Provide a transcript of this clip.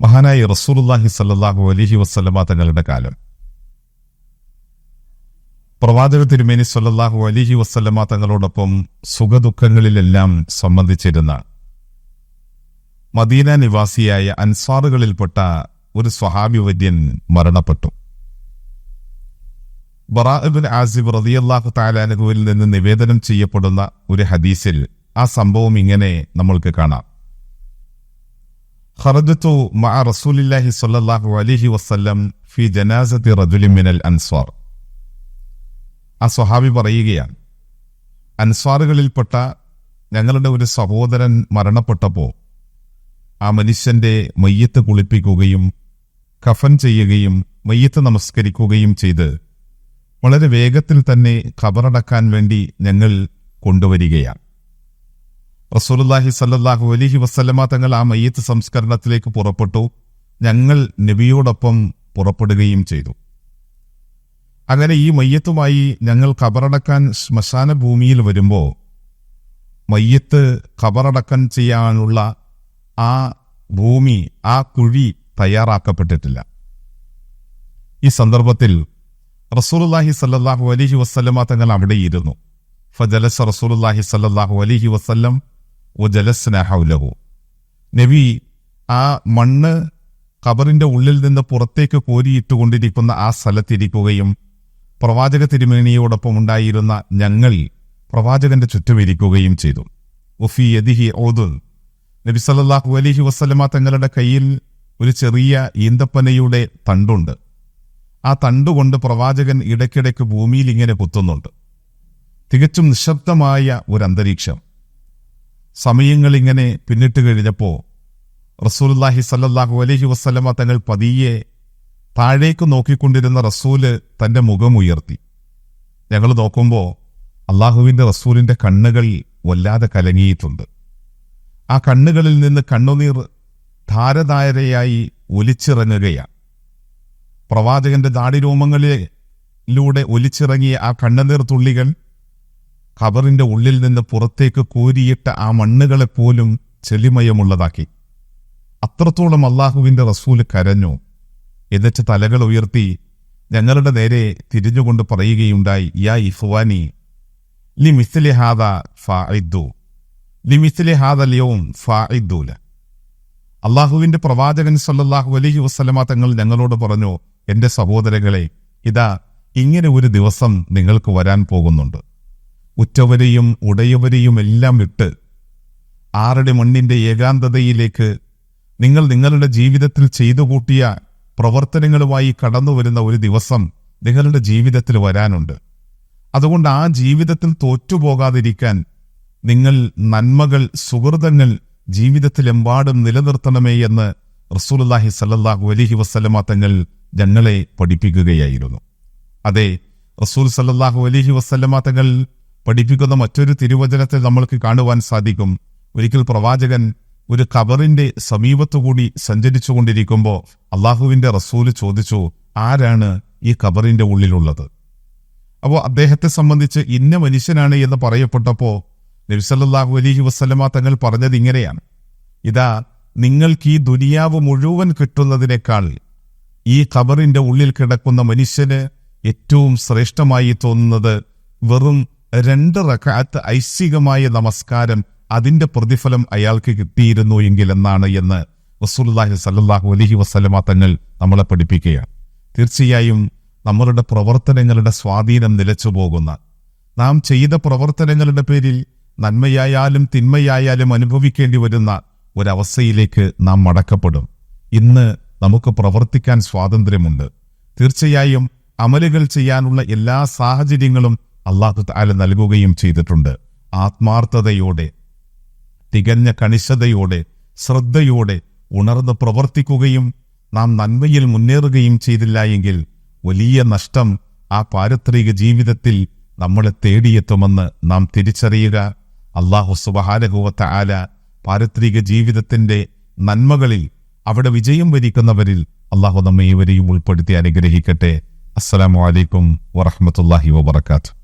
മഹാനായ റസൂലുള്ളാഹി സ്വല്ലല്ലാഹു അലൈഹി വസല്ലമ തങ്ങളുടെ കാലം. പ്രവാചക തിരുമേനി സ്വല്ലല്ലാഹു അലൈഹി വസല്ലമ തങ്ങളോടൊപ്പം സുഖദുഃഖങ്ങളിലെല്ലാം സംബന്ധിച്ചിരുന്ന മദീന നിവാസിയായ അൻസാറുകളിൽപ്പെട്ട ഒരു സ്വഹാബി വര്യൻ മരണപ്പെട്ടു. ബറാ ഇബ്നു ആസിബ് റളിയല്ലാഹു തആല അൻഹുവിൽ നിന്ന് നിവേദനം ചെയ്യപ്പെടുന്ന ഒരു ഹദീസിൽ ആ സംഭവം ഇങ്ങനെ നമ്മൾക്ക് കാണാം. ഖറജതു മഅ റസൂലില്ലാഹി സ്വല്ലല്ലാഹു അലൈഹി വസല്ലം ഫി ജനാസതി റജുലിൻ മിനൽ അൻസ്വാർ. ആ സ്വഹാബി പറയുകയാണ്, അൻസ്വാറുകളിൽപ്പെട്ട ഞങ്ങളുടെ ഒരു സഹോദരൻ മരണപ്പെട്ടപ്പോൾ ആ മനുഷ്യന്റെ മയ്യത്ത് കുളിപ്പിക്കുകയും കഫൻ ചെയ്യുകയും മയ്യത്ത് നമസ്കരിക്കുകയും ചെയ്ത് വളരെ വേഗത്തിൽ തന്നെ ഖബറടക്കാൻ വേണ്ടി ഞങ്ങൾ കൊണ്ടുവരികയാണ്. റസൂലുള്ളാഹി സ്വല്ലല്ലാഹു അലൈഹി വസല്ലമ തങ്ങൾ ആ മയ്യത്ത് സംസ്കരണത്തിലേക്ക് പുറപ്പെട്ടു. ഞങ്ങൾ നബിയോടൊപ്പം പുറപ്പെടുകയും ചെയ്തു. അങ്ങനെ ഈ മയ്യത്തുമായി ഞങ്ങൾ ഖബറടക്കാൻ ശ്മശാന ഭൂമിയിൽ വരുമ്പോൾ മയ്യത്ത് ഖബറടക്കാൻ ചെയ്യാനുള്ള ആ ഭൂമി, ആ കുഴി തയ്യാറാക്കപ്പെട്ടിട്ടില്ല. ഈ സന്ദർഭത്തിൽ റസൂലുള്ളാഹി സ്വല്ലല്ലാഹു അലൈഹി വസല്ലമ തങ്ങൾ അവിടെയിരുന്നു. ഫജലസ റസൂലുള്ളാഹി സ്വല്ലല്ലാഹു അലൈഹി വസല്ലം വജലസ്നാ ഹൗലഹു. നബി ആ മണ്ണ് ഖബറിന്റെ ഉള്ളിൽ നിന്ന് പുറത്തേക്ക് കോരിയിട്ടുകൊണ്ടിരിക്കുന്ന ആ സ്ഥലത്തിരിക്കുകയും പ്രവാചക തിരുമേനിയോടൊപ്പം ഉണ്ടായിരുന്ന ഞങ്ങൾ പ്രവാചകന്റെ ചുറ്റും ഇരിക്കുകയും ചെയ്തു. വഫീ യദിഹി ഊദുൻ. നബി സല്ലല്ലാഹു അലൈഹി വസല്ലമ തങ്ങളുടെ കയ്യിൽ ഒരു ചെറിയ ഈന്തപ്പനയുടെ തണ്ടുണ്ട്. ആ തണ്ടുകൊണ്ട് പ്രവാചകൻ ഇടയ്ക്കിടയ്ക്ക് ഭൂമിയിൽ ഇങ്ങനെ കുത്തുന്നുണ്ട്. തികച്ചും നിശബ്ദമായ ഒരു അന്തരീക്ഷം. സമയങ്ങൾ ഇങ്ങനെ പിന്നിട്ട് കഴിഞ്ഞപ്പോൾ റസൂലുള്ളാഹി സ്വല്ലല്ലാഹു അലൈഹി വസല്ലമ തങ്ങൾ പതിയെ താഴേക്ക് നോക്കിക്കൊണ്ടിരുന്ന റസൂല് തന്റെ മുഖം ഉയർത്തി. ഞങ്ങൾ നോക്കുമ്പോൾ അള്ളാഹുവിന്റെ റസൂലിന്റെ കണ്ണുകൾ വല്ലാതെ കലങ്ങിയിട്ടുണ്ട്. ആ കണ്ണുകളിൽ നിന്ന് കണ്ണുനീർ ധാരധാരയായി ഒലിച്ചിറങ്ങുകയാണ്. പ്രവാചകന്റെ ദാടിരോമങ്ങളിലൂടെ ഒലിച്ചിറങ്ങിയ ആ കണ്ണുനീർ തുള്ളികൾ ഖബറിന്റെ ഉള്ളിൽ നിന്ന് പുറത്തേക്ക് കോരിയിട്ട ആ മണ്ണുകളെപ്പോലും ചെളിമയമുള്ളതാക്കി. അത്രത്തോളം അള്ളാഹുവിന്റെ റസൂല് കരഞ്ഞു. എന്നിട്ട് തലകൾ ഉയർത്തി ഞങ്ങളുടെ നേരെ തിരിഞ്ഞുകൊണ്ട് പറയുകയുണ്ടായി, യാ ഇഖ്വാനി ലിമിസ്ലി ഹാദാ ഫഅഇദ്ദു ലിമിസ്ലി ഹാദൽ യൗം ഫഅഇദ്ദു. അള്ളാഹുവിന്റെ പ്രവാചകൻ സല്ലല്ലാഹു അലൈഹി വസല്ലമ തങ്ങൾ ഞങ്ങളോട് പറഞ്ഞു, എന്റെ സഹോദരങ്ങളെ, ഇതാ ഇങ്ങനെ ഒരു ദിവസം നിങ്ങൾക്ക് വരാൻ പോകുന്നുണ്ട്. ഉറ്റവരെയും ഉടയവരെയും എല്ലാം വിട്ട് ആരുടെ മണ്ണിന്റെ ഏകാന്തതയിലേക്ക് നിങ്ങൾ നിങ്ങളുടെ ജീവിതത്തിൽ ചെയ്തു കൂട്ടിയ പ്രവർത്തനങ്ങളുമായി കടന്നുവരുന്ന ഒരു ദിവസം നിങ്ങളുടെ ജീവിതത്തിൽ വരാനുണ്ട്. അതുകൊണ്ട് ആ ജീവിതത്തിൽ തോറ്റുപോകാതിരിക്കാൻ നിങ്ങൾ നന്മകൾ, സുഹൃതങ്ങൾ ജീവിതത്തിലെമ്പാടും നിലനിർത്തണമേ എന്ന് റസൂലുള്ളാഹി സ്വല്ലല്ലാഹു അലൈഹി വസല്ലമ തങ്ങൾ ഞങ്ങളെ പഠിപ്പിക്കുകയായിരുന്നു. അതെ, റസൂൽ സ്വല്ലല്ലാഹു അലൈഹി വസല്ലമ തങ്ങൾ പഠിപ്പിക്കുന്ന മറ്റൊരു തിരുവചനത്തിൽ നമ്മൾക്ക് കാണുവാൻ സാധിക്കും. ഒരിക്കൽ പ്രവാചകൻ ഒരു ഖബറിന്റെ സമീപത്തുകൂടി സഞ്ചരിച്ചുകൊണ്ടിരിക്കുമ്പോൾ അള്ളാഹുവിന്റെ റസൂല് ചോദിച്ചു, ആരാണ് ഈ ഖബറിന്റെ ഉള്ളിലുള്ളത്? അപ്പോൾ അദ്ദേഹത്തെ സംബന്ധിച്ച് ഇന്ന മനുഷ്യനാണ് എന്ന് പറയപ്പെട്ടപ്പോൾ നബി സല്ലല്ലാഹു അലൈഹി വസല്ലമ തങ്ങൾ പറഞ്ഞത് ഇങ്ങനെയാണ്, ഇതാ നിങ്ങൾക്ക് ഈ ദുനിയാവ് മുഴുവൻ കിട്ടുന്നതിനേക്കാൾ ഈ ഖബറിന്റെ ഉള്ളിൽ കിടക്കുന്ന മനുഷ്യന് ഏറ്റവും ശ്രേഷ്ഠമായി തോന്നുന്നത് വെറും 2 റക്അത്ത് ഐച്ഛികമായ നമസ്കാരം, അതിന്റെ പ്രതിഫലം അയാൾക്ക് കിട്ടിയിരുന്നു എങ്കിൽ എന്നാണ് എന്ന് റസൂലുള്ളാഹി സ്വല്ലല്ലാഹു അലൈഹി വസല്ലമ തങ്ങൾ നമ്മളെ പഠിപ്പിക്കുകയാണ്. തീർച്ചയായും നമ്മളുടെ പ്രവർത്തനങ്ങളുടെ സ്വാധീനം നിലച്ചു പോകുന്ന, നാം ചെയ്ത പ്രവർത്തനങ്ങളുടെ പേരിൽ നന്മയായാലും തിന്മയായാലും അനുഭവിക്കേണ്ടി വരുന്ന ഒരവസ്ഥയിലേക്ക് നാം മടക്കപ്പെടും. ഇന്ന് നമുക്ക് പ്രവർത്തിക്കാൻ സ്വാതന്ത്ര്യമുണ്ട്. തീർച്ചയായും അമലുകൾ ചെയ്യാനുള്ള എല്ലാ സാഹചര്യങ്ങളും അല്ലാഹു തആല നൽകുകയും ചെയ്തിട്ടുണ്ട്. ആത്മാർത്ഥതയോടെ, തികഞ്ഞ കണിശതയോടെ, ശ്രദ്ധയോടെ ഉണർന്ന് പ്രവർത്തിക്കുകയും നാം നന്മയിൽ മുന്നേറുകയും ചെയ്തില്ല എങ്കിൽ വലിയ നഷ്ടം ആ പാരത്രിക ജീവിതത്തിൽ നമ്മളെ തേടിയെത്തുമെന്ന് നാം തിരിച്ചറിയുക. അല്ലാഹു സുബ്ഹാനഹു വ തആല പാരത്രിക ജീവിതത്തിന്റെ നന്മകളിൽ അവിടെ വിജയം വരിക്കുന്നവരിൽ അല്ലാഹു നമ്മെ ഏവരെയും ഉൾപ്പെടുത്തി അനുഗ്രഹിക്കട്ടെ. അസ്സലാമു അലൈക്കും വറഹ്മത്തുള്ളാഹി വബറകാതുഹു.